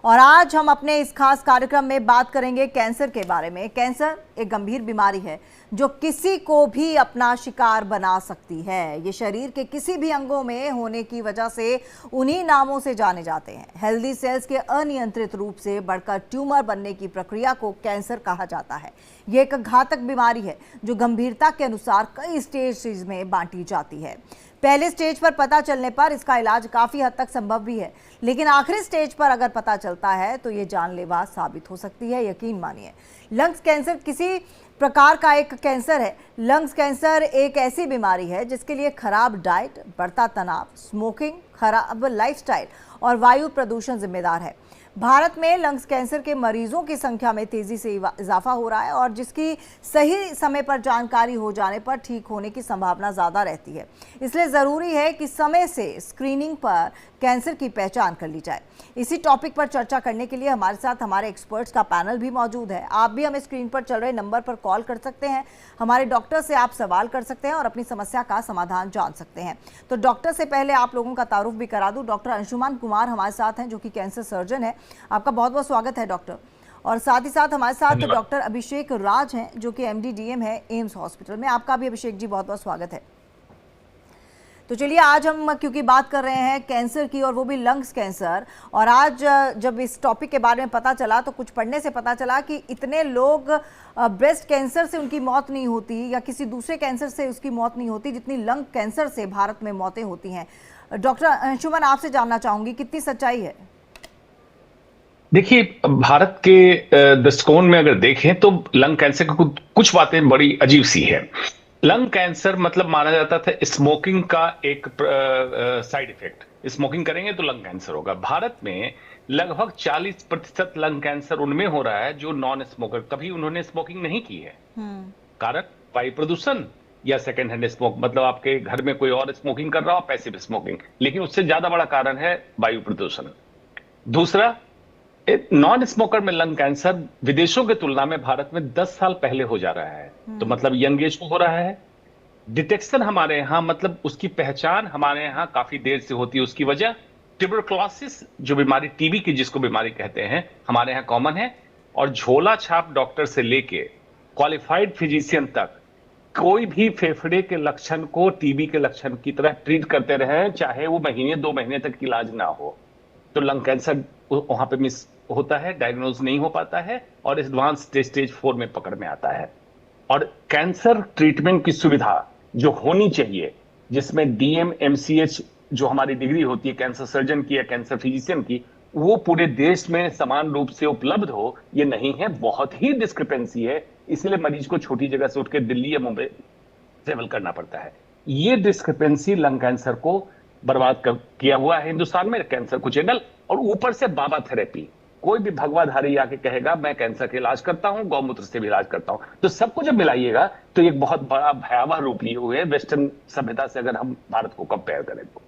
और आज हम अपने इस खास कार्यक्रम में बात करेंगे कैंसर के बारे में। कैंसर एक गंभीर बीमारी है जो किसी को भी अपना शिकार बना सकती है। ये शरीर के किसी भी अंगों में होने की वजह से उन्हीं नामों से जाने जाते हैं। हेल्दी सेल्स के अनियंत्रित रूप से बढ़कर ट्यूमर बनने की प्रक्रिया को कैंसर कहा जाता है। ये एक घातक बीमारी है जो गंभीरता के अनुसार कई स्टेज में बांटी जाती है। पहले स्टेज पर पता चलने पर इसका इलाज काफी हद तक संभव भी है, लेकिन आखिरी स्टेज पर अगर पता चलता है तो ये जानलेवा साबित हो सकती है। यकीन मानिए, लंग्स कैंसर किसी प्रकार का एक कैंसर है। लंग्स कैंसर एक ऐसी बीमारी है जिसके लिए खराब डाइट, बढ़ता तनाव, स्मोकिंग, खराब लाइफस्टाइल और वायु प्रदूषण जिम्मेदार है। भारत में लंग्स कैंसर के मरीजों की संख्या में तेजी से इजाफा हो रहा है और जिसकी सही समय पर जानकारी हो जाने पर ठीक होने की संभावना ज़्यादा रहती है। इसलिए ज़रूरी है कि समय से स्क्रीनिंग पर कैंसर की पहचान कर ली जाए। इसी टॉपिक पर चर्चा करने के लिए हमारे साथ हमारे एक्सपर्ट्स का पैनल भी मौजूद है। आप भी हमें स्क्रीन पर चल रहे नंबर पर कॉल कर सकते हैं। हमारे डॉक्टर से आप सवाल कर सकते हैं और अपनी समस्या का समाधान जान सकते हैं। तो डॉक्टर से पहले आप लोगों का तारुफ भी करा दूं। डॉक्टर अंशुमान कुमार हमारे साथ हैं जो कि कैंसर सर्जन है। आपका बहुत बहुत स्वागत है डॉक्टर। और साथ ही साथ हमारे साथ डॉक्टर अभिषेक राज हैं जो कि MD DM है एम्स हॉस्पिटल में। आपका भी अभिषेक जी बहुत बहुत स्वागत है। तो चलिए, आज हम क्योंकि बात कर रहे हैं कैंसर की और वो भी लंग्स कैंसर, और आज जब इस टॉपिक के बारे में पता चला तो कुछ पढ़ने से पता चला कि इतने लोग ब्रेस्ट कैंसर से उनकी मौत नहीं होती या किसी दूसरे कैंसर से उसकी मौत नहीं होती जितनी लंग कैंसर से भारत में मौतें होती हैं। डॉक्टर अंशुमान, आपसे जानना चाहूंगी कितनी सच्चाई है? देखिए, भारत के दृष्टिकोण में अगर देखें तो लंग कैंसर की कुछ बातें बड़ी अजीब सी है। लंग कैंसर मतलब माना जाता था स्मोकिंग का एक साइड इफेक्ट। स्मोकिंग करेंगे तो लंग कैंसर होगा। भारत में लगभग 40% लंग कैंसर उनमें हो रहा है जो नॉन स्मोकर, कभी उन्होंने स्मोकिंग नहीं की है। कारण वायु प्रदूषण या सेकेंड हैंड स्मोक, मतलब आपके घर में कोई और स्मोकिंग कर रहा हो, पैसिव स्मोकिंग। लेकिन उससे ज्यादा बड़ा कारण है वायु प्रदूषण। दूसरा, नॉन स्मोकर में लंग कैंसर विदेशों की तुलना में भारत में 10 साल पहले हो जा रहा है। तो मतलब यंग एज को हो रहा है। डिटेक्शन हमारे यहाँ, मतलब उसकी पहचान हमारे यहाँ काफी देर से होती है। उसकी वजह ट्यूबरक्लोसिस जो बीमारी, टीबी की जिसको बीमारी कहते हैं, हमारे यहाँ कॉमन है। और झोला छाप डॉक्टर से लेके क्वालिफाइड फिजिशियन तक कोई भी फेफड़े के लक्षण को टीबी के लक्षण की तरह ट्रीट करते रहे, चाहे वो महीने 2 महीने तक इलाज ना हो। तो लंग कैंसर वहां पे मिस होता है, डायग्नोज नहीं हो पाता है और एडवांस स्टेज 4 में पकड़ में आता है। और कैंसर ट्रीटमेंट की सुविधा जो होनी चाहिए, जिसमें DM MCH जो हमारी डिग्री होती है कैंसर सर्जन की या कैंसर फिजिशियन की, वो पूरे देश में समान रूप से उपलब्ध हो, ये नहीं है। बहुत ही डिस्क्रिपेंसी है। इसलिए मरीज को छोटी जगह से उठ के दिल्ली या मुंबई ट्रेवल करना पड़ता है। ये डिस्क्रिपेंसी लंग कैंसर को बर्बाद किया हुआ है हिंदुस्तान में। कैंसर को चैनल और ऊपर से बाबा थेरेपी। कोई भी भगवाधारी आके कहेगा मैं कैंसर का इलाज करता हूं, गौमूत्र से भी इलाज करता हूं। तो सबको जब मिलाइएगा तो एक बहुत बड़ा भयावह रूप लिए हुए वेस्टर्न सभ्यता से अगर हम भारत को कंपेयर करें तो।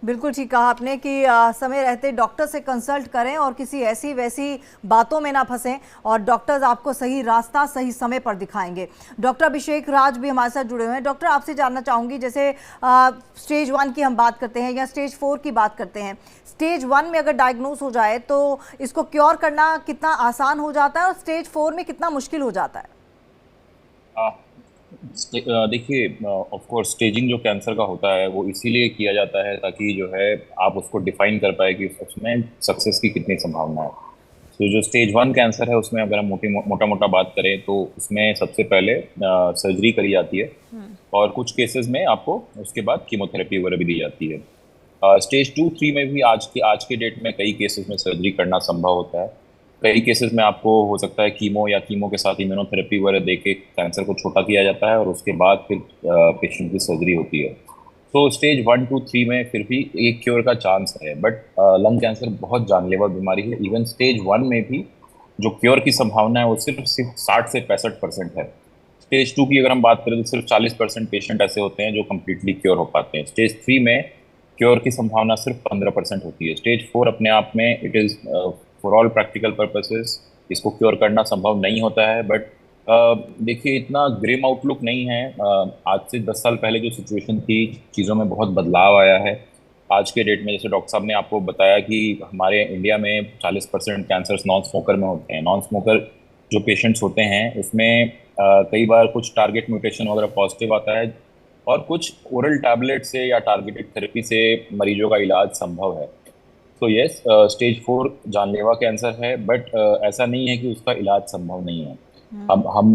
बिल्कुल ठीक कहा आपने कि समय रहते डॉक्टर से कंसल्ट करें और किसी ऐसी वैसी बातों में ना फंसें, और डॉक्टर्स आपको सही रास्ता सही समय पर दिखाएंगे। डॉक्टर अभिषेक राज भी हमारे साथ जुड़े हुए हैं। डॉक्टर, आपसे जानना चाहूँगी, जैसे स्टेज 1 की हम बात करते हैं या स्टेज 4 की बात करते हैं। स्टेज 1 में अगर डायग्नोज हो जाए तो इसको क्योर करना कितना आसान हो जाता है और स्टेज 4 में कितना मुश्किल हो जाता है? देखिए, ऑफ कोर्स स्टेजिंग जो कैंसर का होता है वो इसीलिए किया जाता है ताकि जो है आप उसको डिफाइन कर पाए कि उसमें सक्सेस की कितनी संभावना है। तो जो स्टेज 1 कैंसर है उसमें अगर हम मोटा मोटा बात करें तो उसमें सबसे पहले सर्जरी करी जाती है और कुछ केसेस में आपको उसके बाद कीमोथेरेपी वगैरह भी दी जाती है। स्टेज 2-3 में भी आज के डेट में कई केसेस में सर्जरी करना संभव होता है। कई केसेस में आपको हो सकता है कीमो या कीमो के साथ इम्यूनोथेरेपी वगैरह देके कैंसर को छोटा किया जाता है और उसके बाद फिर पेशेंट की सर्जरी होती है। तो स्टेज 1-3 में फिर भी एक क्योर का चांस है, बट लंग कैंसर बहुत जानलेवा बीमारी है। इवन स्टेज 1 में भी जो क्योर की संभावना है वो सिर्फ 60 से 65% है। स्टेज 2 की अगर हम बात करें तो सिर्फ 40% पेशेंट ऐसे होते हैं जो कम्प्लीटली क्योर हो पाते हैं। स्टेज 3 में क्योर की संभावना सिर्फ 15% होती है। स्टेज 4 अपने आप में it is for all practical purposes इसको क्योर करना संभव नहीं होता है। बट देखिए, इतना ग्रिम आउटलुक नहीं है। आज से 10 साल पहले जो सिचुएशन थी, चीज़ों में बहुत बदलाव आया है। आज के डेट में, जैसे डॉक्टर साहब ने आपको बताया कि हमारे इंडिया में 40% कैंसर्स नॉन स्मोकर में होते हैं। नॉन स्मोकर जो पेशेंट्स होते हैं उसमें कई बार कुछ टारगेट म्यूटेशन वगैरह पॉजिटिव आता है, और कुछ ओरल टैबलेट से या टारगेटेड थेरेपी से मरीजों का इलाज संभव है। तो यस, स्टेज 4 जानलेवा कैंसर है, बट ऐसा नहीं है कि उसका इलाज संभव नहीं है। हम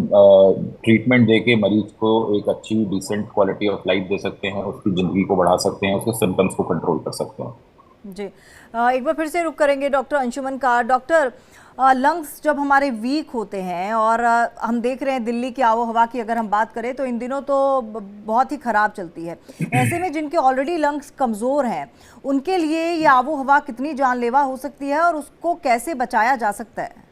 ट्रीटमेंट देके मरीज को एक अच्छी डिसेंट क्वालिटी ऑफ लाइफ दे सकते हैं, उसकी ज़िंदगी को बढ़ा सकते हैं, उसके सिम्टम्स को कंट्रोल कर सकते हैं। जी, एक बार फिर से रुक करेंगे डॉक्टर अंशुमन का। डॉक्टर, लंग्स जब हमारे वीक होते हैं और हम देख रहे हैं दिल्ली की आबो हवा की अगर हम बात करें तो इन दिनों तो बहुत ही ख़राब चलती है, ऐसे में जिनके ऑलरेडी लंग्स कमज़ोर हैं उनके लिए ये आबो हवा कितनी जानलेवा हो सकती है और उसको कैसे बचाया जा सकता है?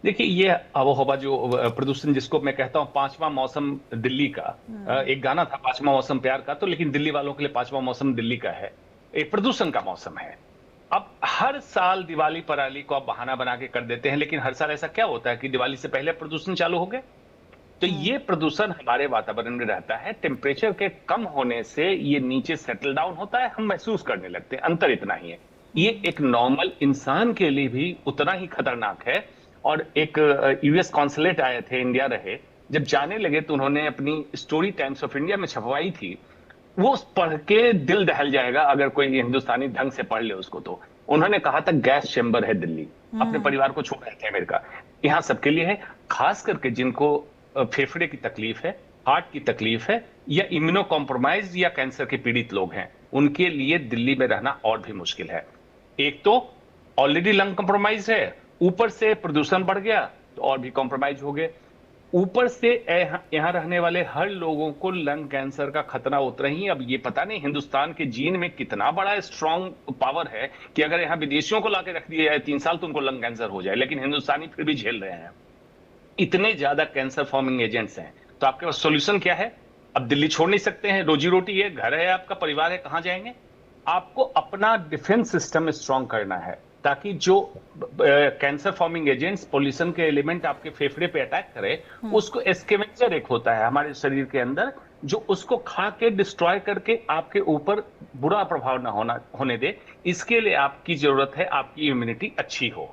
देखिए, ये आबो हवा जो प्रदूषण जिसको मैं कहता हूँ पांचवा मौसम दिल्ली का, एक गाना था पांचवा मौसम प्यार का, तो लेकिन दिल्ली वालों के लिए पांचवा मौसम दिल्ली का है, एक प्रदूषण का मौसम है। अब हर साल दिवाली पराली को आप बहाना बना के कर देते हैं, लेकिन हर साल ऐसा क्या होता है कि दिवाली से पहले प्रदूषण चालू हो गए। तो ये प्रदूषण हमारे वातावरण में रहता है, टेम्परेचर के कम होने से ये नीचे सेटल डाउन होता है, हम महसूस करने लगते हैं, अंतर इतना ही है। ये एक नॉर्मल इंसान के लिए भी उतना ही खतरनाक है। और एक यूएस कॉन्सुलेट आए थे, इंडिया रहे, जब जाने लगे तो उन्होंने अपनी स्टोरी टाइम्स ऑफ इंडिया में छपवाई थी। वो पढ़ के दिल दहल जाएगा अगर कोई हिंदुस्तानी ढंग से पढ़ ले उसको। तो उन्होंने कहा था गैस चेंबर है दिल्ली, अपने परिवार को छोड़ रहे थे अमेरिका, यहाँ सबके लिए है, खास करके जिनको फेफड़े की तकलीफ है, हार्ट की तकलीफ है, या इम्यूनो कॉम्प्रोमाइज या कैंसर के पीड़ित लोग हैं, उनके लिए दिल्ली में रहना और भी मुश्किल है। एक तो ऑलरेडी लंग कॉम्प्रोमाइज है, ऊपर से प्रदूषण बढ़ गया तो और भी कॉम्प्रोमाइज हो गए, ऊपर से यहाँ रहने वाले हर लोगों को लंग कैंसर का खतरा उतना ही। अब ये पता नहीं हिंदुस्तान के जीन में कितना बड़ा स्ट्रॉन्ग पावर है कि अगर यहाँ विदेशियों को लाके रख दिया जाए 3 साल तो उनको लंग कैंसर हो जाए, लेकिन हिंदुस्तानी फिर भी झेल रहे हैं। इतने ज्यादा कैंसर फॉर्मिंग एजेंट्स हैं, तो आपके पास सोल्यूशन क्या है? अब दिल्ली छोड़ नहीं सकते हैं, रोजी रोटी है, घर है, आपका परिवार है, कहां जाएंगे? आपको अपना डिफेंस सिस्टम स्ट्रांग करना है, ताकि जो कैंसर फॉर्मिंग एजेंट्स, पॉल्यूशन के एलिमेंट आपके फेफड़े पे अटैक करे, उसको एस्केवेंजर एक होता है हमारे शरीर के अंदर, जो उसको खा के डिस्ट्रॉय करके आपके ऊपर बुरा प्रभाव ना होने दे। इसके लिए आपकी जरूरत है आपकी इम्यूनिटी अच्छी हो।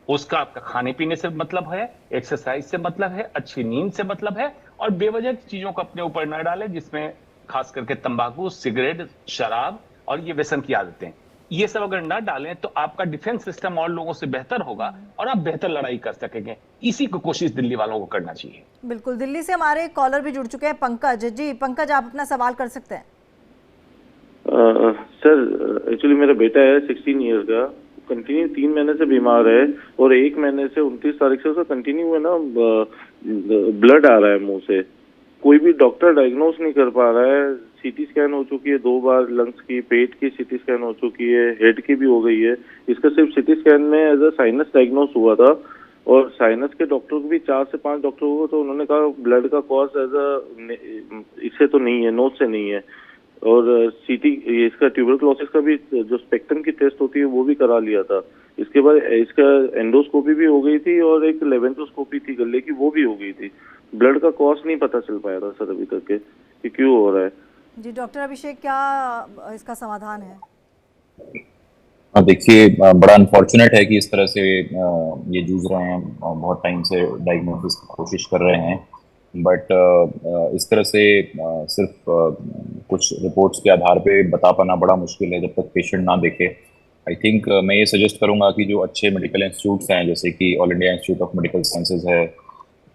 उसका आपका खाने पीने से मतलब है, एक्सरसाइज से मतलब है, अच्छी नींद से मतलब है, और बेवजह चीजों को अपने ऊपर न डालें, जिसमें खास करके तंबाकू, सिगरेट, शराब और ये व्यसन की आदतें, ये सब अगर ना डालें तो आपका डिफेंस सिस्टम और लोगों से बेहतर होगा और आप बेहतर लड़ाई कर सकेंगे। इसी को कोशिश दिल्ली वालों को करना चाहिए। बिल्कुल। दिल्ली से हमारे कॉलर भी जुड़ चुके हैं, पंकज जी। पंकज, आप अपना सवाल कर सकते हैं। सर, एक्चुअली मेरा बेटा है 16 ईयर का, कंटिन्यू 3 महीने से बीमार है, और 1 महीने से 29 तारीख से उसका कंटिन्यू है ना ब्लड आ रहा है मुंह से। कोई भी डॉक्टर डायग्नोस नहीं कर पा रहा है। सीटी स्कैन हो चुकी है 2 बार, लंग्स की, पेट की सीटी स्कैन हो चुकी है, हेड की भी हो गई है। इसका सिर्फ सीटी स्कैन में एज अ साइनस डायग्नोस हुआ था, और साइनस के डॉक्टर को भी 4 से 5 डॉक्टर हुए, तो उन्होंने कहा ब्लड का कॉज एज अ इससे तो नहीं है, नोज से नहीं है। और सीटी, इसका ट्यूबरक्लोसिस का भी जो स्पेक्ट्रम की टेस्ट होती है वो भी करा लिया था। इसके बाद इसका एंडोस्कोपी भी हो गई थी, और एक लेवेंटोस्कोपी थी गले की, वो भी हो गई थी। ब्लड का कॉज नहीं पता चल पाया था सर अभी तक के कि क्यों हो रहा है। जी डॉक्टर अभिषेक, क्या इसका समाधान है? देखिए, बड़ा अनफॉर्चुनेट है कि इस तरह से ये जूझ रहे हैं, बहुत टाइम से डायग्नोसिस की कोशिश कर रहे हैं, बट इस तरह से सिर्फ कुछ रिपोर्ट्स के आधार पे बता पाना बड़ा मुश्किल है जब तक पेशेंट ना देखे। आई थिंक मैं ये सजेस्ट करूंगा कि जो अच्छे मेडिकल इंस्टीट्यूट्स हैं, जैसे कि all India institute of medical sciences है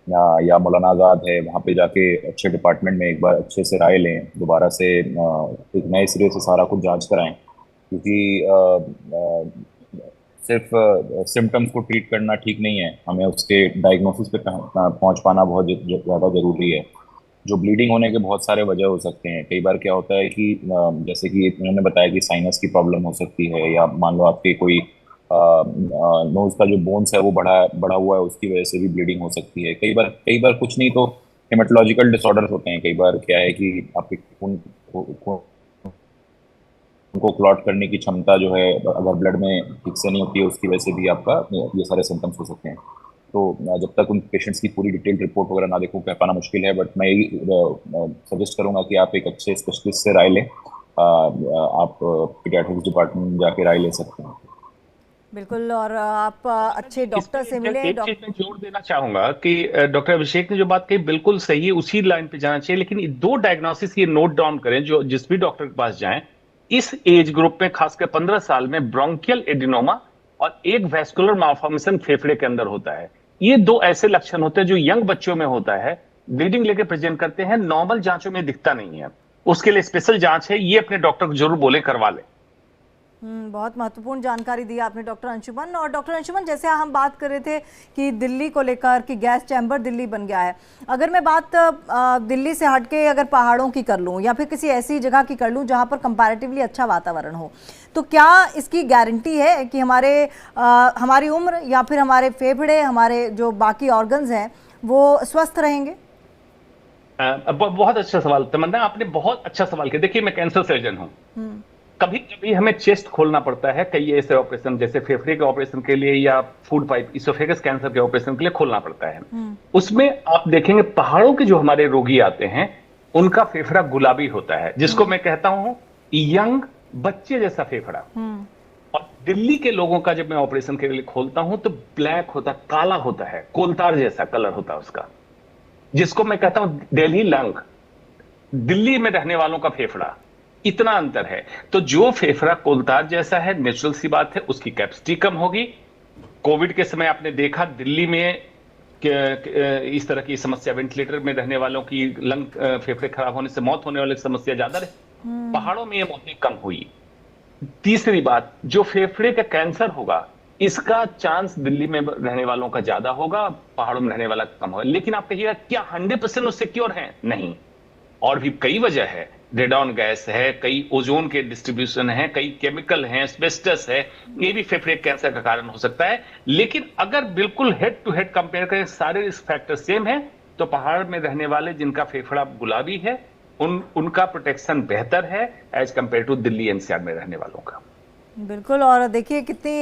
या मौलाना आज़ाद है, वहाँ पे जाके अच्छे डिपार्टमेंट में एक बार अच्छे से राय लें, दोबारा से एक नए सिरे से सारा कुछ जांच कराएं, क्योंकि सिर्फ सिम्टम्स को ट्रीट करना ठीक नहीं है, हमें उसके डायग्नोसिस पे पहुंच पाना बहुत ज़्यादा ज़रूरी है। जो ब्लीडिंग होने के बहुत सारे वजह हो सकते हैं। कई बार क्या होता है कि जैसे कि उन्होंने बताया कि साइनस की प्रॉब्लम हो सकती है, या मान लो आपके कोई नोज का जो बोन्स है वो बड़ा हुआ है, उसकी वजह से भी ब्लीडिंग हो सकती है। कई बार कुछ नहीं तो हेमेटोलॉजिकल डिसऑर्डर्स होते हैं। कई बार क्या है कि आपके खून को क्लॉट करने की क्षमता जो है अगर ब्लड में ठीक से नहीं होती है, उसकी वजह से भी आपका ये सारे सिम्टम्स हो सकते हैं। तो जब तक उन पेशेंट्स की पूरी डिटेल्ड रिपोर्ट वगैरह ना देखूं कह पाना मुश्किल है, बट मैं यही सजेस्ट करूंगा कि आप एक अच्छे स्पेशलिस्ट से राय लें आप पीडियाट्रिक्स डिपार्टमेंट में जाके राय ले सकते हैं। बिल्कुल, और आप अच्छे डॉक्टर से मिले। एक चीज मैं जोर देना चाहूंगा कि डॉक्टर अभिषेक ने जो बात कही बिल्कुल सही है, उसी लाइन पे जाना चाहिए। लेकिन ये 2 डायग्नोसिस ये नोट डाउन करें, जो जिस भी डॉक्टर के पास जाएं, इस एज ग्रुप में खासकर 15 साल में ब्रोंकियल एडिनोमा और एक वैस्कुलर मालफॉर्मेशन फेफड़े के अंदर होता है। ये 2 ऐसे लक्षण होते हैं जो यंग बच्चों में होता है, ब्लीडिंग लेके प्रेजेंट करते हैं, नॉर्मल जांचों में दिखता नहीं है। उसके लिए स्पेशल जांच है, ये अपने डॉक्टर को जरूर बोले करवा ले। बहुत महत्वपूर्ण जानकारी दी आपने डॉक्टर अंशुमन। और डॉक्टर अंशुमन, जैसे हम बात कर रहे थे कि दिल्ली को लेकर कि गैस चैम्बर दिल्ली बन गया है, अगर मैं बात दिल्ली से हटके अगर पहाड़ों की कर लूँ या फिर किसी ऐसी जगह की कर लूँ जहाँ पर कंपैरेटिवली अच्छा वातावरण हो, तो क्या इसकी गारंटी है कि हमारी उम्र या फिर हमारे फेफड़े, हमारे जो बाकी ऑर्गन्स हैं वो स्वस्थ रहेंगे? बहुत अच्छा सवाल तमन्ना, आपने बहुत अच्छा सवाल किया। देखिए, मैं कैंसर सर्जन हूँ। कभी कभी हमें चेस्ट खोलना पड़ता है, कई ऐसे ऑपरेशन जैसे फेफड़े के ऑपरेशन के लिए या फूड पाइप इसोफेगस कैंसर के ऑपरेशन के लिए खोलना पड़ता है। उसमें आप देखेंगे पहाड़ों के जो हमारे रोगी आते हैं उनका फेफड़ा गुलाबी होता है, जिसको मैं कहता हूं यंग बच्चे जैसा फेफड़ा। और दिल्ली के लोगों का जब मैं ऑपरेशन के लिए खोलता हूं तो ब्लैक होता, काला होता है, कोलतार जैसा कलर होता है उसका, जिसको मैं कहता हूं दिल्ली लंग, दिल्ली में रहने वालों का फेफड़ा। इतना अंतर है। तो जो फेफड़ा कोलतार जैसा है, नेचुरल सी बात है, उसकी कैपेसिटी कम होगी। कोविड के समय आपने देखा दिल्ली में इस तरह की समस्या, वेंटिलेटर में रहने वालों की लंग फेफड़े खराब होने से मौत होने वाली समस्या ज्यादा रही। पहाड़ों में ये मौतें कम हुई। तीसरी बात, जो फेफड़े का कैंसर होगा इसका चांस दिल्ली में रहने वालों का ज्यादा होगा, पहाड़ों में रहने वाला कम होगा। लेकिन आप कहिएगा क्या 100% उससे क्योर है? नहीं, और भी कई वजह है। रेडॉन गैस है, कई ओजोन के डिस्ट्रीब्यूशन है, कई केमिकल हैं, एस्बेस्टस है, ये भी फेफड़े कैंसर का कारण हो सकता है। लेकिन अगर बिल्कुल हेड टू हेड कंपेयर करें, सारे रिस्क फैक्टर सेम है, तो पहाड़ में रहने वाले जिनका फेफड़ा गुलाबी है उनका प्रोटेक्शन बेहतर है as compared to Delhi NCR में रहने वालों का। बिल्कुल, और देखिए कितनी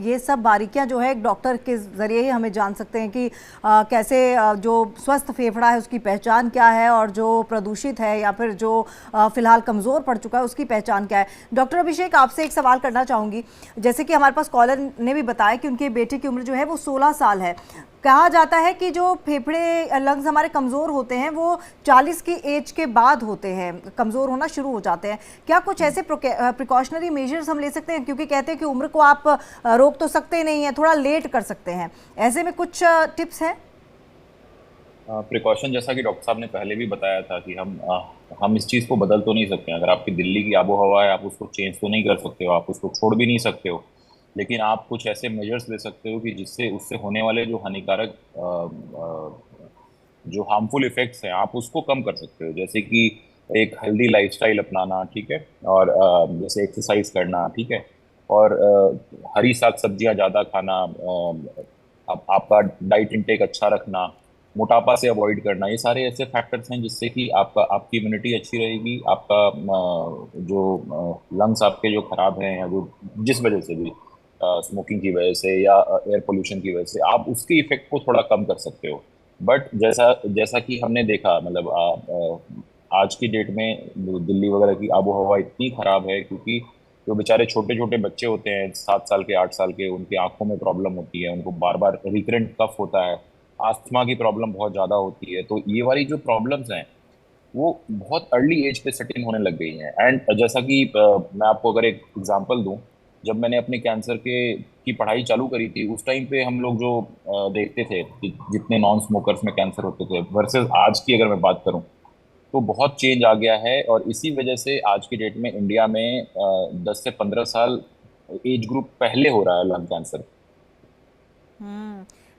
ये सब बारीकियां जो है एक डॉक्टर के ज़रिए ही हमें जान सकते हैं कि कैसे जो स्वस्थ फेफड़ा है उसकी पहचान क्या है और जो प्रदूषित है या फिर जो फिलहाल कमज़ोर पड़ चुका है उसकी पहचान क्या है। डॉक्टर अभिषेक, आपसे एक सवाल करना चाहूँगी। जैसे कि हमारे पास कॉलर ने भी बताया कि उनके बेटे की उम्र जो है वो 16 साल है। कहा जाता है कि जो फेफड़े लंग्स हमारे कमज़ोर होते हैं वो 40 की एज के बाद होते हैं, कमज़ोर होना शुरू हो जाते हैं। क्या कुछ ऐसे प्रिकॉशनरी मेजर्स हम ले सकते हैं? क्योंकि कहते हैं कि उम्र को आप रोक तो सकते नहीं हैं, थोड़ा लेट कर सकते हैं, ऐसे में कुछ टिप्स हैं? प्रिकॉशन जैसा कि डॉक्टर साहब ने पहले भी बताया था कि हम इस चीज़ को बदल तो नहीं सकते। अगर आपकी दिल्ली की आबो हवा है, आप उसको चेंज तो नहीं कर सकते हो, आप उसको छोड़ भी नहीं सकते हो, लेकिन आप कुछ ऐसे मेजर्स ले सकते हो कि जिससे उससे होने वाले जो हानिकारक जो हार्मफुल इफेक्ट्स हैं आप उसको कम कर सकते हो। जैसे कि एक हेल्दी लाइफस्टाइल अपनाना, ठीक है, और जैसे एक्सरसाइज करना, ठीक है, और हरी साग सब्जियां ज़्यादा खाना, आपका डाइट इंटेक अच्छा रखना, मोटापा से अवॉइड करना, ये सारे ऐसे फैक्टर्स हैं जिससे कि आपकी इम्यूनिटी अच्छी रहेगी। आपका जो लंग्स आपके जो खराब हैं या जो जिस वजह से भी स्मोकिंग की वजह से या एयर पोल्यूशन की वजह से, आप उसके इफेक्ट को थोड़ा कम कर सकते हो। बट जैसा कि हमने देखा, मतलब आज की डेट में दिल्ली वगैरह की आबो हवा इतनी खराब है क्योंकि जो बेचारे छोटे छोटे बच्चे होते हैं 7 साल के 8 साल के, उनकी आंखों में प्रॉब्लम होती है, उनको बार बार रिकरेंट कफ होता है, आस्थमा की प्रॉब्लम बहुत ज़्यादा होती है। तो ये वाली जो प्रॉब्लम्स हैं वो बहुत अर्ली एज पे सेट इन होने लग गई हैं। एंड जैसा कि मैं आपको अगर एक एग्जांपल दूं, जब मैंने अपने कैंसर की पढ़ाई चालू करी थी, उस टाइम पे हम लोग जो देखते थे कि जितने नॉन स्मोकर्स में कैंसर होते थे वर्सेस आज की अगर मैं बात करूं तो बहुत चेंज आ गया है। और इसी वजह से आज की डेट में इंडिया में 10 से 15 साल एज ग्रुप पहले हो रहा है लंग कैंसर।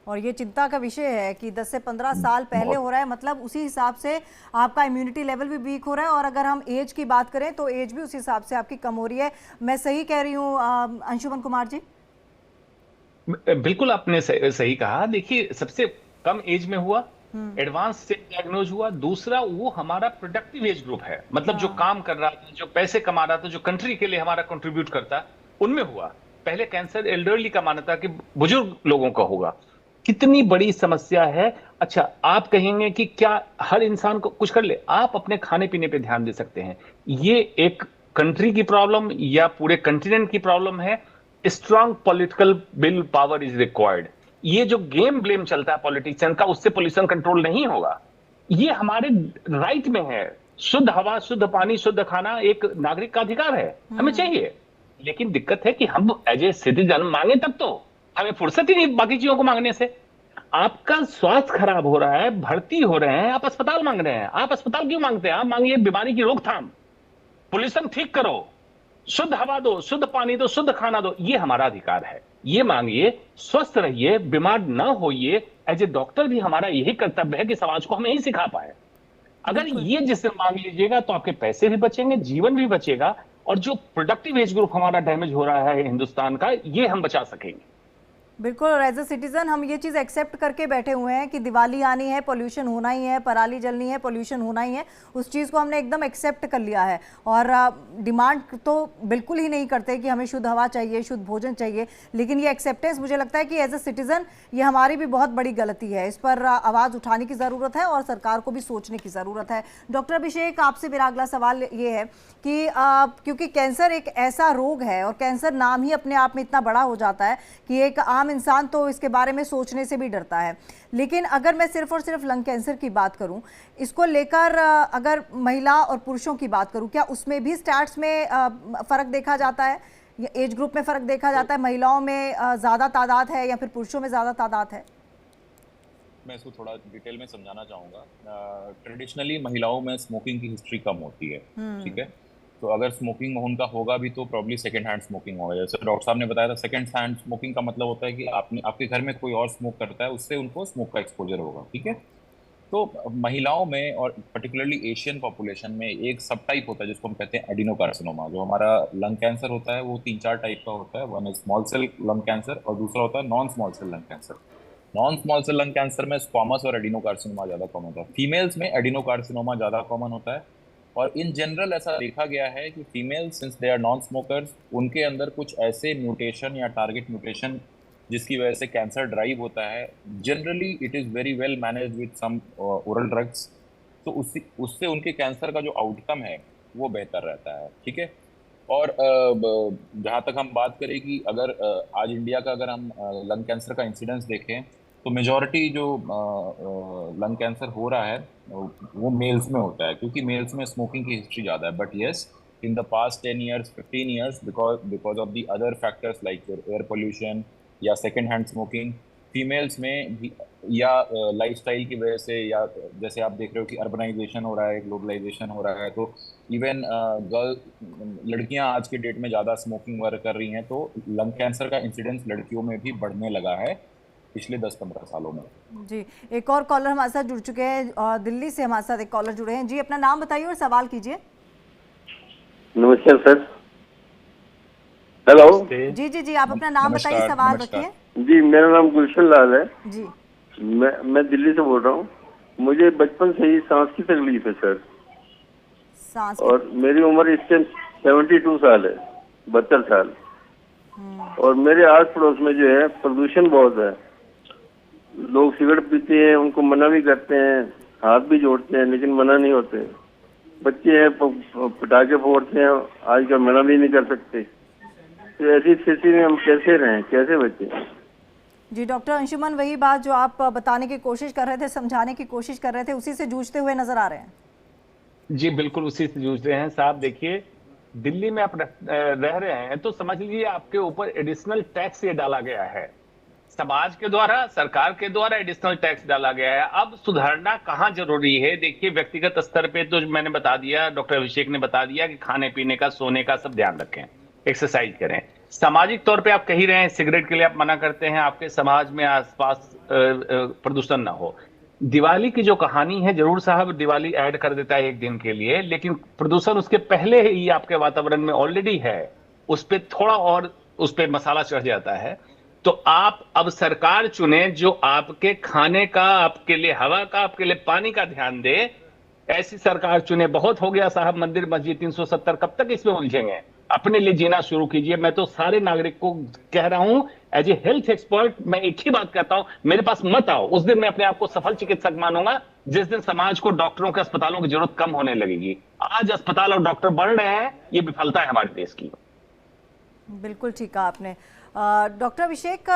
और ये चिंता का विषय है कि 10 से 15 साल पहले हो रहा है, मतलब उसी हिसाब से आपका इम्यूनिटी लेवल भी वीक हो रहा है। और अगर हम एज की बात करें तो एज भी उस हिसाब से आपकी कम हो रही है। मैं सही कह रही हूँ अंशुमन कुमार जी? बिल्कुल आपने सही कहा। देखिए, सबसे कम एज में हुआ, एडवांस से डायग्नोज हुआ। दूसरा, वो हमारा प्रोडक्टिव एज ग्रुप है, मतलब जो काम कर रहा था, जो पैसे कमा रहा था, जो कंट्री के लिए हमारा कंट्रीब्यूट करता, उनमें हुआ। पहले कैंसर एल्डरली का माना था कि बुजुर्ग लोगों का होगा। कितनी बड़ी समस्या है। अच्छा, आप कहेंगे कि क्या हर इंसान को कुछ कर ले? आप अपने खाने पीने पे ध्यान दे सकते हैं। ये एक कंट्री की प्रॉब्लम या पूरे कंटिनेंट की प्रॉब्लम है, strong political will power is required. ये जो गेम ब्लेम चलता है पॉलिटिशियन का, उससे पोल्यूशन कंट्रोल नहीं होगा। ये हमारे राइट में है। शुद्ध हवा, शुद्ध पानी, शुद्ध खाना एक नागरिक का अधिकार है, हमें चाहिए। लेकिन दिक्कत है कि हम एज ए सिटीजन मांगे तब तो, हमें फुर्सत ही नहीं बाकी चीजों को मांगने से। आपका स्वास्थ्य खराब हो रहा है, भर्ती हो रहे हैं, आप अस्पताल मांग रहे हैं। आप अस्पताल क्यों मांगते हैं? आप मांगिए बीमारी की रोकथाम, पोल्यूशन ठीक करो, शुद्ध हवा दो, शुद्ध पानी दो, शुद्ध खाना दो। ये हमारा अधिकार है, ये मांगिए, स्वस्थ रहिए, बीमार ना होइए। एज ए डॉक्टर भी हमारा यही कर्तव्य है कि समाज को हम यही सिखा पाए। अगर ये जिससे मांग लीजिएगा तो आपके पैसे भी बचेंगे, जीवन भी बचेगा, और जो प्रोडक्टिव एज ग्रुप हमारा डैमेज हो रहा है हिंदुस्तान का, ये हम बचा सकेंगे। बिल्कुल, और एज अ सिटीजन हम ये चीज़ एक्सेप्ट करके बैठे हुए हैं कि दिवाली आनी है, पोल्यूशन होना ही है, पराली जलनी है, पोल्यूशन होना ही है। उस चीज़ को हमने एकदम एक्सेप्ट कर लिया है और डिमांड तो बिल्कुल ही नहीं करते कि हमें शुद्ध हवा चाहिए, शुद्ध भोजन चाहिए। लेकिन ये एक्सेप्टेंस, मुझे लगता है कि एज अ सिटीज़न ये हमारी भी बहुत बड़ी गलती है। इस पर आवाज़ उठाने की ज़रूरत है और सरकार को भी सोचने की ज़रूरत है। डॉक्टर अभिषेक, आपसे मेरा अगला सवाल ये है कि क्योंकि कैंसर एक ऐसा रोग है और कैंसर नाम ही अपने आप में इतना बड़ा हो जाता है कि एक आम इंसान तो इसके बारे में सोचने से भी डरता है। लेकिन अगर मैं सिर्फ और सिर्फ लंग कैंसर की बात करूं, इसको लेकर अगर महिला और पुरुषों की बात करूं, क्या उसमें भी स्टैट्स में फ़र्क देखा जाता है या एज ग्रुप में फ़र्क देखा जाता है? महिलाओं में ज़्यादा तादाद है या फिर पुरुषों में ज़्यादा तादाद है? मैं इसको थोड़ा डिटेल में समझाना चाहूँगा। ट्रेडिशनली महिलाओं में स्मोकिंग की हिस्ट्री कम होती है, ठीक है। तो अगर स्मोकिंग उनका होगा भी तो प्रॉब्ली सेकंड हैंड स्मोकिंग होगा। जैसे डॉक्टर साहब ने बताया था, सेकंड हैंड स्मोकिंग का मतलब होता है कि आपके घर में कोई और स्मोक करता है, उससे उनको स्मोक का एक्सपोजर होगा, ठीक है। तो महिलाओं में और पर्टिकुलरली एशियन पॉपुलेशन में एक सब टाइप होता है जिसको हम कहते हैं एडिनोकार्सिनोमा। जो हमारा लंग कैंसर होता है वो 3-4 टाइप का होता है। One is small cell lung cancer और दूसरा होता है non small cell lung cancer. Non small cell lung cancer में स्क्वामस और एडिनोकार्सिनोमा ज़्यादा कॉमन होता है। फीमेल्स में एडिनोकार्सिनोमा ज़्यादा कॉमन होता है। और इन जनरल ऐसा देखा गया है कि female since they are non smokers, उनके अंदर कुछ ऐसे म्यूटेशन या टारगेट म्यूटेशन जिसकी वजह से कैंसर ड्राइव होता है। Generally it is very well manage with some oral drugs, तो उससे उनके कैंसर का जो आउटकम है वो बेहतर रहता है, ठीक है। और जहाँ तक हम बात करें कि अगर आज इंडिया का अगर हम लंग कैंसर का इंसिडेंस देखें तो मेजॉरिटी जो लंग कैंसर हो रहा है वो मेल्स में होता है, क्योंकि मेल्स में स्मोकिंग की हिस्ट्री ज़्यादा है। But yes, in the past 10 years 15 years because of the other factors like air pollution या सेकेंड हैंड स्मोकिंग, फीमेल्स में भी या लाइफस्टाइल की वजह से, या जैसे आप देख रहे हो कि अर्बनाइजेशन हो रहा है, ग्लोबलाइजेशन हो रहा है, तो इवन लड़कियां आज के डेट में ज़्यादा स्मोकिंग वगैरह कर रही हैं, तो लंग कैंसर का इंसिडेंस लड़कियों में भी बढ़ने लगा है पिछले 10-15 सालों में। जी, एक और कॉलर हमारे साथ जुड़ चुके हैं और दिल्ली से हमारे साथ एक कॉलर जुड़े हैं। जी, अपना नाम बताइए और सवाल कीजिए। नमस्कार सर। हेलो। जी जी जी, आप अपना नाम बताइए, सवाल रखिए। जी, मेरा नाम गुलशन लाल है जी। मैं दिल्ली से बोल रहा हूँ। मुझे बचपन से ही सांस की तकलीफ है सर। सांस और मेरी उम्र इस टाइम 72 साल है, 72 साल। और मेरे आस पड़ोस में जो है प्रदूषण बहुत है। लोग सिगरेट पीते हैं, उनको मना भी करते हैं, हाथ भी जोड़ते हैं, लेकिन मना नहीं होते। बच्चे हैं पटाखे फोड़ते हैं, आजकल मना भी नहीं कर सकते। तो ऐसी स्थिति में हम कैसे रहें, कैसे बचें? जी, डॉक्टर अंशुमन, वही बात जो आप बताने की कोशिश कर रहे थे, समझाने की कोशिश कर रहे थे, उसी से जूझते हुए नजर आ रहे हैं। जी बिल्कुल, उसी से जूझ रहे हैं साहब। देखिए, दिल्ली में आप रह रहे हैं तो समझ लीजिए आपके ऊपर एडिशनल टैक्स ये डाला गया है, समाज के द्वारा, सरकार के द्वारा एडिशनल टैक्स डाला गया है। अब सुधारना कहाँ जरूरी है? देखिए, व्यक्तिगत स्तर पे तो मैंने बता दिया, डॉक्टर अभिषेक ने बता दिया कि खाने पीने का, सोने का सब ध्यान रखें, एक्सरसाइज करें। सामाजिक तौर पे आप कह ही रहे हैं, सिगरेट के लिए आप मना करते हैं, आपके समाज में आसपास प्रदूषण ना हो। दिवाली की जो कहानी है, जरूर साहब दिवाली ऐड कर देता है एक दिन के लिए, लेकिन प्रदूषण उसके पहले ही आपके वातावरण में ऑलरेडी है, उस पर थोड़ा और उस पर मसाला चढ़ जाता है। तो आप अब सरकार चुने जो आपके खाने का, आपके लिए हवा का, आपके लिए पानी का ध्यान दे। ऐसी सरकार चुने। बहुत हो गया साहब मंदिर मस्जिद 370, कब तक इसमें उलझेंगे? अपने लिए जीना शुरू कीजिए। मैं तो सारे नागरिक को कह रहा हूं, एज ए हेल्थ एक्सपर्ट मैं एक ही बात कहता हूं, मेरे पास मत आओ। उस दिन मैं अपने आप को सफल चिकित्सक मानूंगा जिस दिन समाज को डॉक्टरों के, अस्पतालों की जरूरत कम होने लगेगी। आज अस्पताल और डॉक्टर बढ़ रहे हैं, ये विफलता है हमारे देश की। बिल्कुल ठीक कहा आपने। डॉक्टर अभिषेक,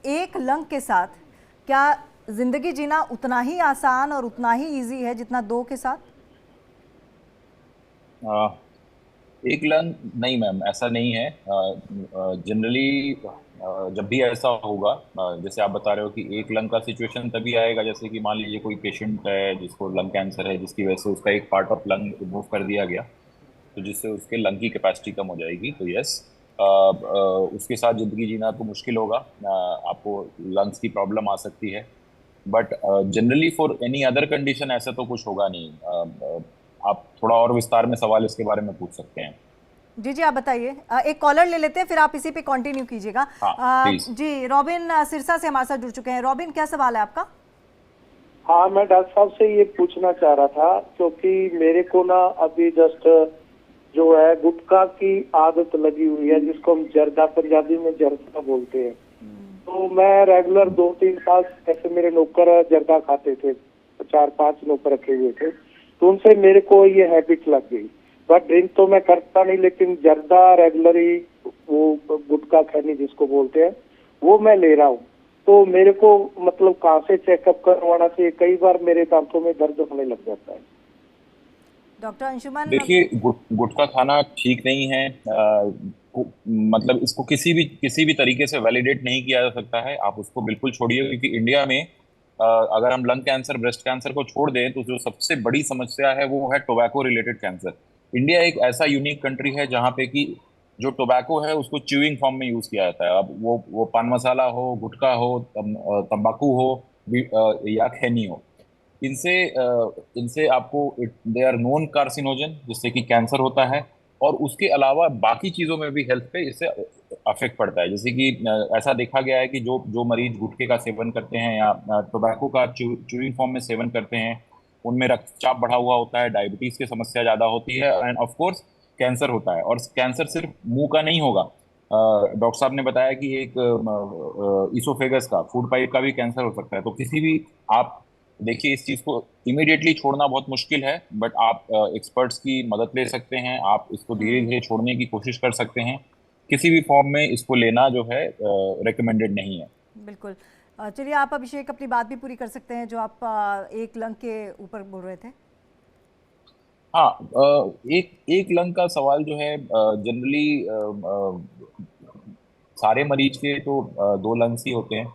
एक लंग के साथ क्या जिंदगी जीना उतना ही आसान और उतना ही इजी है जितना दो के साथ? एक लंग नहीं मैम, ऐसा नहीं है। जनरली जब भी ऐसा होगा, जैसे आप बता रहे हो कि एक लंग का सिचुएशन तभी आएगा जैसे कि मान लीजिए कोई पेशेंट है जिसको लंग कैंसर है, जिसकी वजह से उसका एक पार्ट ऑफ लंग रिमूव कर दिया गया, तो जिससे उसके लंग की कैपेसिटी कम हो जाएगी। तो यस, उसके साथ ज़िंदगी जीना तो मुश्किल होगा, आपको लंग्स की प्रॉब्लम आ सकती है। But generally for any other condition ऐसा तो कुछ होगा नहीं। आप थोड़ा और विस्तार में सवाल इसके बारे में पूछ सकते हैं। जी जी, आप बताइए। एक कॉलर ले लेते हैं, फिर आप इसी पे कंटिन्यू कीजिएगा। हाँ, प्लीज। जी, रॉबिन सिरसा से हमारे साथ जुड़ चुके हैं। रॉबिन, क्या सवाल है आपका? हाँ, मैं डॉक्टर साहब से ये पूछना चाह रहा था, क्योंकि मेरे को ना अभी जस्ट जो है गुटखा की आदत लगी हुई है, जिसको हम जर्दा, पंजाबी में जर्दा बोलते हैं। तो मैं रेगुलर 2-3 साल ऐसे मेरे नौकर जर्दा खाते थे, 4-5 नौकर रखे हुए थे, तो उनसे मेरे को ये हैबिट लग गई। बट ड्रिंक तो मैं करता नहीं, लेकिन जर्दा रेगुलरली, वो गुटखा खैनी जिसको बोलते हैं, वो मैं ले रहा हूँ। तो मेरे को मतलब कहाँ से चेकअप करवाना चाहिए? कई बार मेरे दांतों में दर्द होने लग जाता है। डॉक्टर अंशुमन, देखिए, गुटखा खाना ठीक नहीं है। मतलब इसको किसी भी तरीके से वैलिडेट नहीं किया जा सकता है। आप उसको बिल्कुल छोड़िए, क्योंकि इंडिया में अगर हम लंग कैंसर, ब्रेस्ट कैंसर को छोड़ दें, तो जो सबसे बड़ी समस्या है वो है टोबैको रिलेटेड कैंसर। इंडिया एक ऐसा यूनिक कंट्री है जहाँ पे कि जो टोबैको है उसको च्यूइंग फॉर्म में यूज किया जाता है। अब वो पान मसाला हो, गुटखा हो, तंबाकू हो, या खैनी हो, इनसे आपको दे आर नोन कार्सिनोजन, जिससे कि कैंसर होता है। और उसके अलावा बाकी चीज़ों में भी हेल्थ पे इससे अफेक्ट पड़ता है। जैसे कि ऐसा देखा गया है कि जो मरीज गुटखे का सेवन करते हैं या टोबैको का च्यूइंग फॉर्म में सेवन करते हैं, उनमें रक्तचाप बढ़ा हुआ होता है, डायबिटीज की समस्या ज़्यादा होती है, एंड ऑफ कोर्स कैंसर होता है। और कैंसर सिर्फ मुंह का नहीं होगा, डॉक्टर साहब ने बताया कि एक इसोफेगस का, फूड पाइप का भी कैंसर हो सकता है। तो किसी भी, आप देखिए, इस चीज को इमीडिएटली छोड़ना बहुत मुश्किल है, बट आप एक्सपर्ट्स की मदद ले सकते हैं। आप इसको धीरे धीरे छोड़ने की कोशिश कर सकते हैं। किसी भी फॉर्म में इसको लेना जो है रिकमेंडेड नहीं है। बिल्कुल। चलिए, आप अभिषेक अपनी बात भी पूरी कर सकते हैं जो आप एक लंग के ऊपर बोल रहे थे। हाँ, एक लंग का सवाल जो है, जनरली सारे मरीज के तो 2 लंग्स ही होते हैं।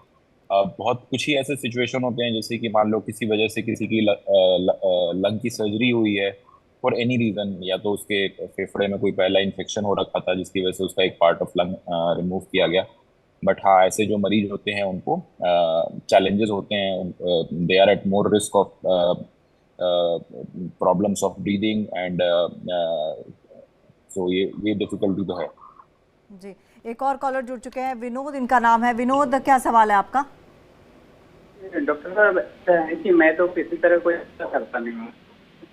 बहुत कुछ ही ऐसे सिचुएशन होते हैं, जैसे कि मान लो किसी वजह से किसी की लंग की सर्जरी हुई है फॉर एनी रीजन, या तो उसके फेफड़े में कोई पहला इन्फेक्शन हो रखा था जिसकी वजह से उसका एक पार्ट ऑफ लंग रिमूव किया गया। बट हाँ, ऐसे जो मरीज होते हैं उनको चैलेंजेस होते हैं, they are at more risk of problems of breathing, and so ये डिफिकल्टी तो है। जी, एक और कॉलर जुड़ चुके हैं, विनोद इनका नाम है। विनोद, क्या सवाल है आपका? डॉक्टर साहब, ऐसा है कि मैं तो किसी तरह कोई ऐसा करता नहीं हूँ,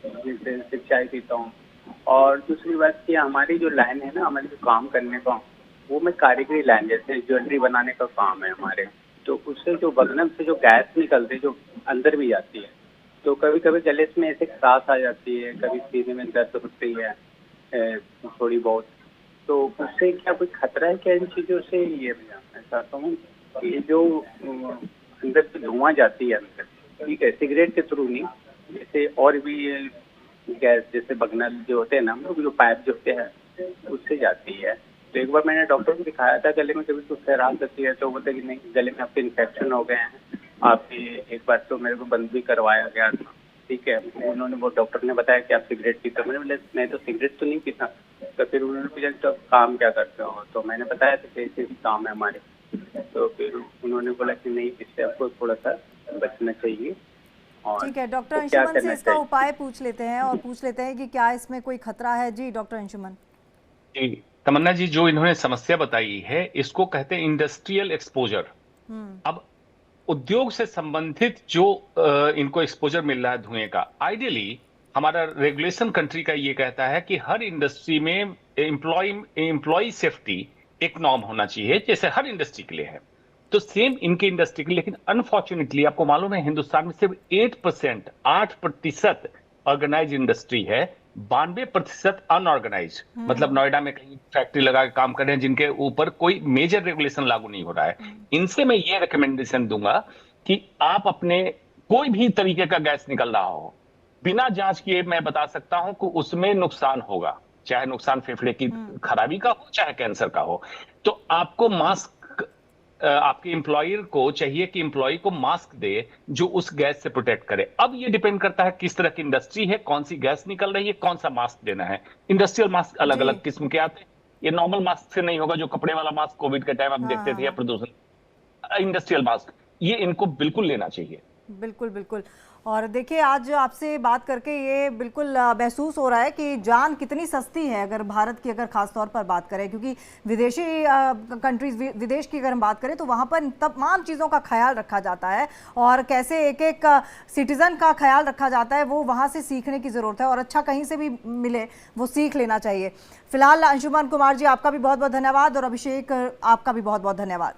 जैसे सिर्फ चाय पीता हूँ। और दूसरी बात कि हमारी जो लाइन है ना, हमारे जो काम करने का, वो में कारीगरी लाइन, जैसे ज्वेलरी बनाने का काम है हमारे, तो उससे जो बगनम से जो गैस निकलती है जो अंदर भी जाती है, तो कभी कभी गले में ऐसे खराश आ जाती है, कभी सीने में दर्द होती है थोड़ी बहुत। तो उससे क्या कोई खतरा है क्या इन चीज़ों से? ये मैं चाहता हूँ कि जो अंदर से धुआं जाती है अंदर, ठीक है, सिगरेट के थ्रू नहीं, जैसे और भी गैस, जैसे बगनल जो होते हैं ना, हम लोग जो पाइप जो होते हैं उससे जाती है। तो एक बार मैंने डॉक्टर को दिखाया था, गले में कभी तो खराश होती है, तो बोलते कि नहीं, गले में आपके इन्फेक्शन हो गए हैं। आपकी एक बार तो मेरे को बंद भी करवाया गया था, ठीक है। उन्होंने, वो डॉक्टर ने बताया कि आप सिगरेट पीते हो। मैंने बोला मैं तो सिगरेट तो नहीं पीता। तो फिर उन्होंने पूछा तो काम क्या करते हो, तो मैंने बताया था कैसे काम है हमारे। तो फिर उन्होंने बोला कि नहीं, इससे आपको थोड़ा सा बचना चाहिए। और ठीक है, डॉक्टर तो अंशुमन से इसका उपाय पूछ लेते हैं और पूछ लेते हैं कि क्या इसमें कोई खतरा है। जी डॉक्टर अंशुमन। जी तमन्ना जी, जो इन्होंने समस्या बताई है इसको कहते हैं इंडस्ट्रियल एक्सपोजर। अब उद्योग से संबंधित जो इनको एक्सपोजर मिल रहा है धुएं का, आइडियली हमारा रेगुलेशन कंट्री का ये कहता है कि हर इंडस्ट्री में एम्प्लॉय सेफ्टी एक नॉर्म होना चाहिए, जैसे हर इंडस्ट्री के लिए है, तो सेम इनके इंडस्ट्री के लिए। लेकिन अनफॉर्चुनेटली आपको मालूम है हिंदुस्तान में सिर्फ 8% ऑर्गेनाइज इंडस्ट्री है, 92% अनऑर्गेनाइज। मतलब नोएडा में कहीं फैक्ट्री लगा के काम कर रहे हैं जिनके ऊपर कोई मेजर रेगुलेशन लागू नहीं हो रहा है। इनसे मैं ये रिकमेंडेशन दूंगा कि आप अपने कोई भी तरीके का गैस निकल रहा हो, बिना जांच किए मैं बता सकता हूं कि उसमें नुकसान होगा, चाहे नुकसान फेफड़े की खराबी का हो चाहे कैंसर का हो। तो आपको मास्क, आपके एम्प्लॉयर को चाहिए कि एम्प्लॉय को मास्क दे जो उस गैस से प्रोटेक्ट करे। अब ये डिपेंड करता है किस तरह की इंडस्ट्री है, कौन सी गैस निकल रही है, कौन सा मास्क देना है। इंडस्ट्रियल मास्क अलग अलग किस्म के आते हैं, ये नॉर्मल मास्क से नहीं होगा जो कपड़े वाला मास्क कोविड के टाइम आप देखते थे, या प्रदूषण। इंडस्ट्रियल मास्क ये इनको बिल्कुल लेना चाहिए। बिल्कुल बिल्कुल। और देखिए आज आपसे बात करके ये बिल्कुल महसूस हो रहा है कि जान कितनी सस्ती है अगर भारत की अगर खास तौर पर बात करें, क्योंकि विदेशी कंट्रीज, विदेश की अगर हम बात करें तो वहाँ पर तमाम चीज़ों का ख्याल रखा जाता है और कैसे एक एक सिटीज़न का ख्याल रखा जाता है, वो वहाँ से सीखने की ज़रूरत है और अच्छा कहीं से भी मिले वो सीख लेना चाहिए। फिलहाल अंशुमन कुमार जी आपका भी बहुत बहुत धन्यवाद और अभिषेक आपका भी बहुत बहुत धन्यवाद।